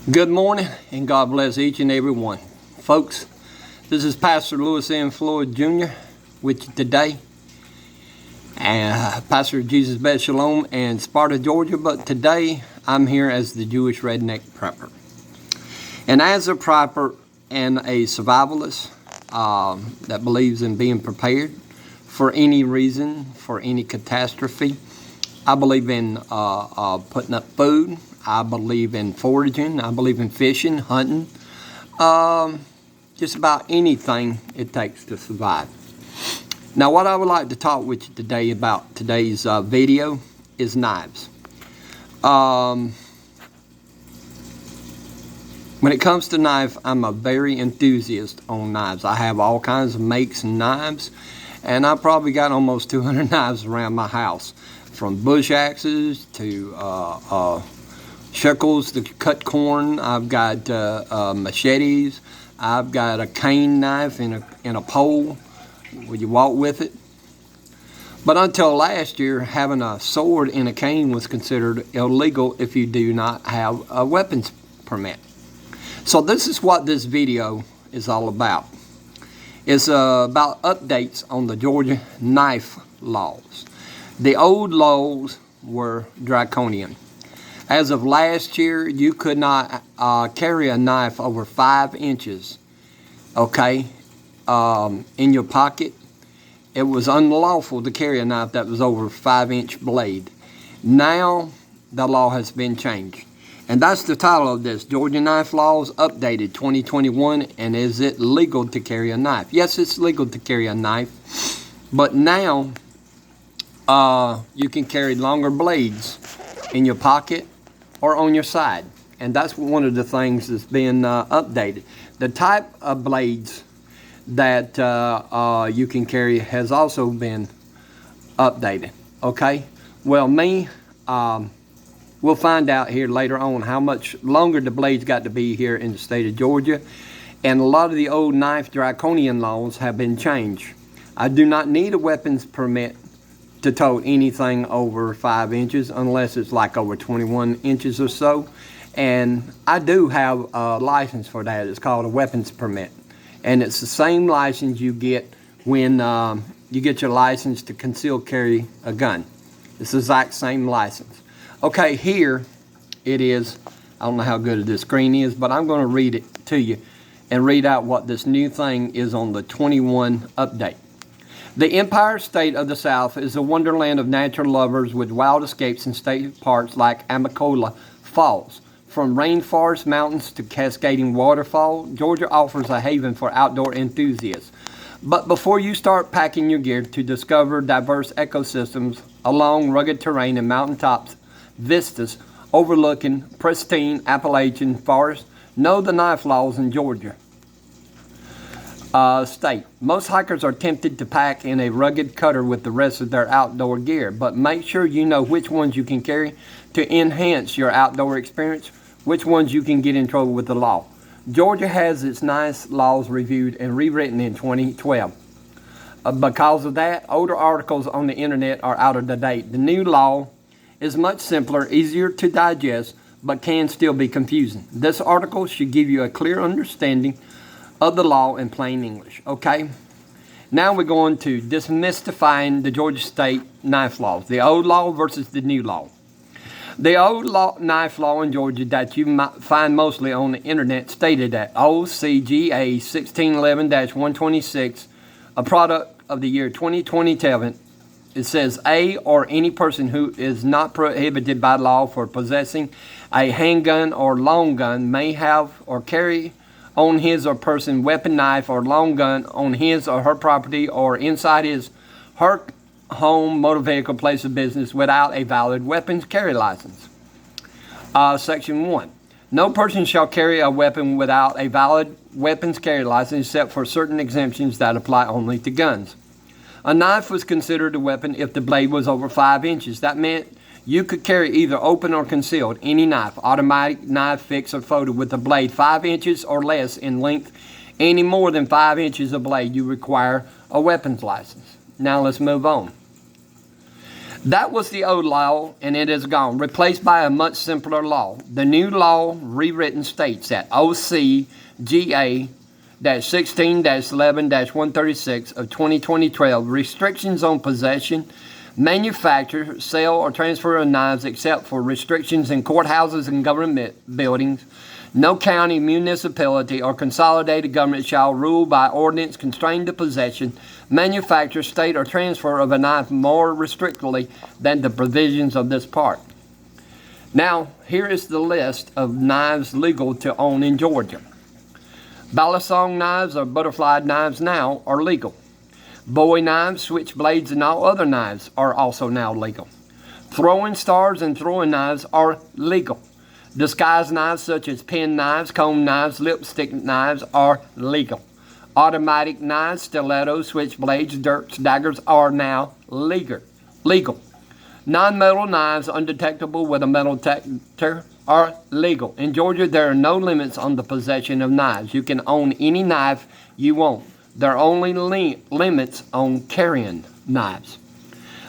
Good morning, and God bless each and every one. Folks, this is Pastor Lewis M. Floyd Jr. with you today. Pastor of Jesus Beth Shalom in Sparta, Georgia, but today I'm here as the Jewish redneck prepper. And as a prepper and a survivalist that believes in being prepared for any reason, for any catastrophe, I believe in putting up food. I believe in foraging. I believe in fishing, hunting, just about anything it takes to survive. Now, what I would like to talk with you today about today's video is knives. When it comes to knife, I'm a very enthusiast on knives. I have all kinds of makes and knives, and I probably got almost 200 knives around my house, from bush axes to shekels to cut corn. I've got machetes. I've got a cane knife and a pole where you walk with it. But until last year, having a sword and a cane was considered illegal if you do not have a weapons permit. So this is what this video is all about. It's about updates on the Georgia knife laws. The old laws were draconian. As of last year, you could not carry a knife over 5 inches, okay, in your pocket. It was unlawful to carry a knife that was over 5-inch blade. Now, the law has been changed. And that's the title of this, Georgia Knife Laws Updated 2021, and is it legal to carry a knife? Yes, it's legal to carry a knife, but now you can carry longer blades in your pocket or on your side, and that's one of the things that's been updated. The type of blades that you can carry has also been updated. Okay, well, we'll find out here later on how much longer the blades got to be here in the state of Georgia, and a lot of the old knife draconian laws have been changed. I do not need a weapons permit to tote anything over 5 inches unless it's like over 21 inches or so, and I do have a license for that. It's called a weapons permit, and it's the same license you get when you get your license to conceal carry a gun. It's the exact same license. Okay, here it is. I don't know how good this screen is, but I'm going to read it to you and read out what this new thing is on the 21 update. The Empire State of the South is a wonderland of natural lovers with wild escapes in state parks like Amicalola Falls. From rainforest mountains to cascading waterfall, Georgia offers a haven for outdoor enthusiasts. But before you start packing your gear to discover diverse ecosystems along rugged terrain and mountaintops vistas overlooking pristine Appalachian forest, know the knife laws in Georgia state. Most hikers are tempted to pack in a rugged cutter with the rest of their outdoor gear, but make sure you know which ones you can carry to enhance your outdoor experience, which ones you can get in trouble with the law. Georgia has its nice laws reviewed and rewritten in 2012. Because of that, older articles on the internet are out of date. The new law is much simpler, easier to digest, but can still be confusing. This article should give you a clear understanding of the law in plain English. Okay, now we're going to demystifying the Georgia state knife laws, the old law versus the new law. The old knife law in Georgia that you might find mostly on the internet stated that OCGA 1611-126, a product of the year 2027, it says a or any person who is not prohibited by law for possessing a handgun or long gun may have or carry on his or person weapon, knife, or long gun on his or her property or inside her home, motor vehicle, place of business without a valid weapons carry license. Section 1. No person shall carry a weapon without a valid weapons carry license except for certain exemptions that apply only to guns. A knife was considered a weapon if the blade was over 5 inches. That meant you could carry either open or concealed any knife, automatic knife, fixed or folded, with a blade 5 inches or less in length. Any more than 5 inches of blade, you require a weapons license. Now let's move on. That was the old law, and it is gone, replaced by a much simpler law. The new law, rewritten, states that OCGA-16-11-136 of 2012 restrictions on possession, manufacture, sale, or transfer of knives except for restrictions in courthouses and government buildings. No county, municipality, or consolidated government shall rule by ordinance constrain the possession, manufacture, state, or transfer of a knife more restrictively than the provisions of this part. Now, here is the list of knives legal to own in Georgia. Balisong knives or butterfly knives now are legal. Bowie knives, switchblades, and all other knives are also now legal. Throwing stars and throwing knives are legal. Disguise knives such as pen knives, comb knives, lipstick knives are legal. Automatic knives, stilettos, switchblades, dirks, daggers are now legal. Non-metal knives undetectable with a metal detector are legal. In Georgia, there are no limits on the possession of knives. You can own any knife you want. There are only limits on carrying knives.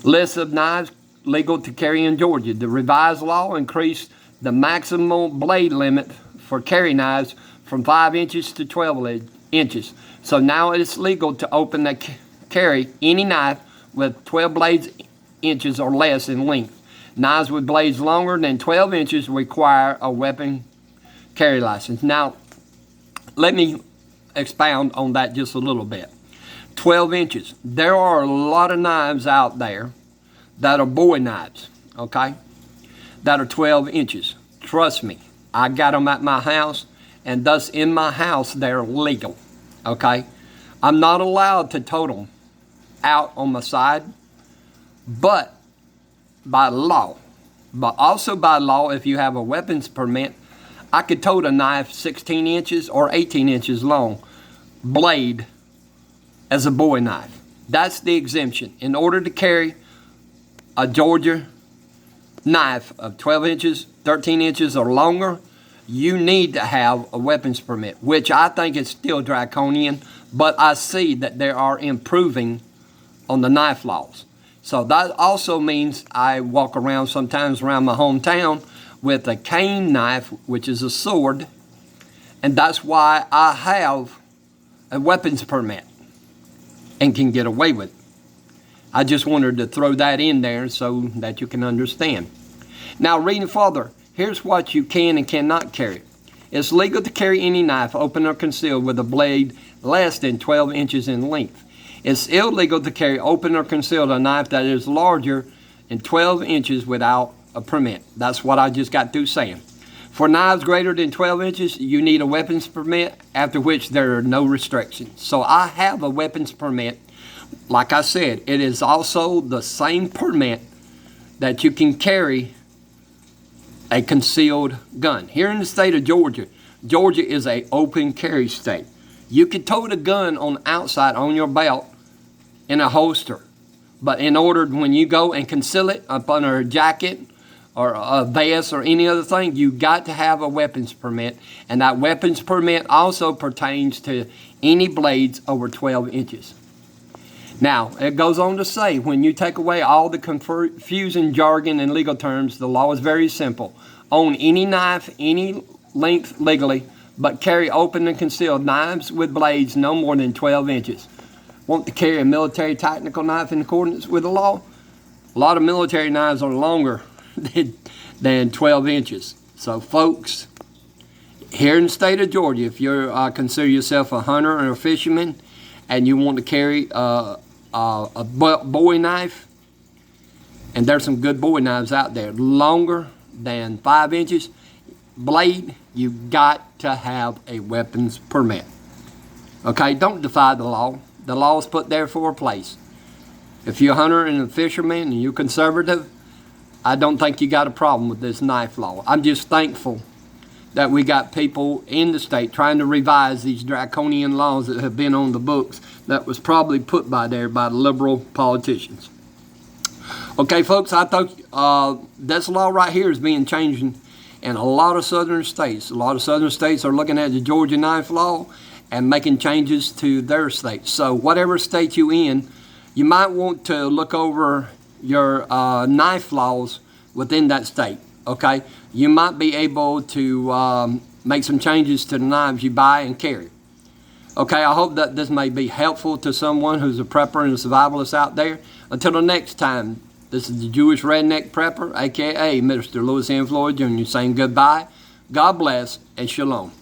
List of knives legal to carry in Georgia. The revised law increased the maximum blade limit for carry knives from 5 inches to 12 inches. So now it is legal to open and carry any knife with 12 blades inches or less in length. Knives with blades longer than 12 inches require a weapon carry license. Now, let me expound on that just a little bit. 12 inches. There are a lot of knives out there that are Bowie knives, okay, that are 12 inches. Trust me, I got them at my house, and thus in my house they're legal, okay? I'm not allowed to tote them out on my side, but by law, but also by law, if you have a weapons permit, I could tote a knife 16 inches or 18 inches long, blade, as a Bowie knife. That's the exemption. In order to carry a Georgia knife of 12 inches, 13 inches or longer, you need to have a weapons permit, which I think is still draconian, but I see that they are improving on the knife laws. So that also means I walk around sometimes around my hometown with a cane knife, which is a sword, and that's why I have a weapons permit and can get away with it. I just wanted to throw that in there so that you can understand. Now, reading further, here's what you can and cannot carry. It's legal to carry any knife, open or concealed, with a blade less than 12 inches in length. It's illegal to carry open or concealed a knife that is larger than 12 inches without a permit. That's what I just got through saying. For knives greater than 12 inches, you need a weapons permit, after which there are no restrictions. So I have a weapons permit. Like I said, it is also the same permit that you can carry a concealed gun. Here in the state of Georgia, Georgia is an open carry state. You can tote a gun on the outside on your belt in a holster. But in order, when you go and conceal it up under a jacket or a vest or any other thing, you got to have a weapons permit. And that weapons permit also pertains to any blades over 12 inches. Now, it goes on to say, when you take away all the confusing jargon and legal terms, the law is very simple. Own any knife, any length legally, but carry open and concealed knives with blades no more than 12 inches. Want to carry a military tactical knife in accordance with the law? A lot of military knives are longer than 12 inches. So, folks, here in the state of Georgia, if you consider yourself a hunter or a fisherman and you want to carry a Bowie knife, and there's some good Bowie knives out there, longer than 5 inches, blade, you got to have a weapons permit. Okay, don't defy the law. The law is put there for a place. If you're a hunter and a fisherman and you're conservative, I don't think you got a problem with this knife law. I'm just thankful that we got people in the state trying to revise these draconian laws that have been on the books that was probably put by there by the liberal politicians. Okay, folks, I thought this law right here is being changed in a lot of southern states. A lot of southern states are looking at the Georgia knife law and making changes to their states. So whatever state you're in, you might want to look over your knife laws within that state. Okay, you might be able to make some changes to the knives you buy and carry. Okay, I hope that this may be helpful to someone who's a prepper and a survivalist out there. Until the next time, this is the Jewish Redneck Prepper, aka Minister Louis M. Floyd Jr. saying goodbye, God bless, and shalom.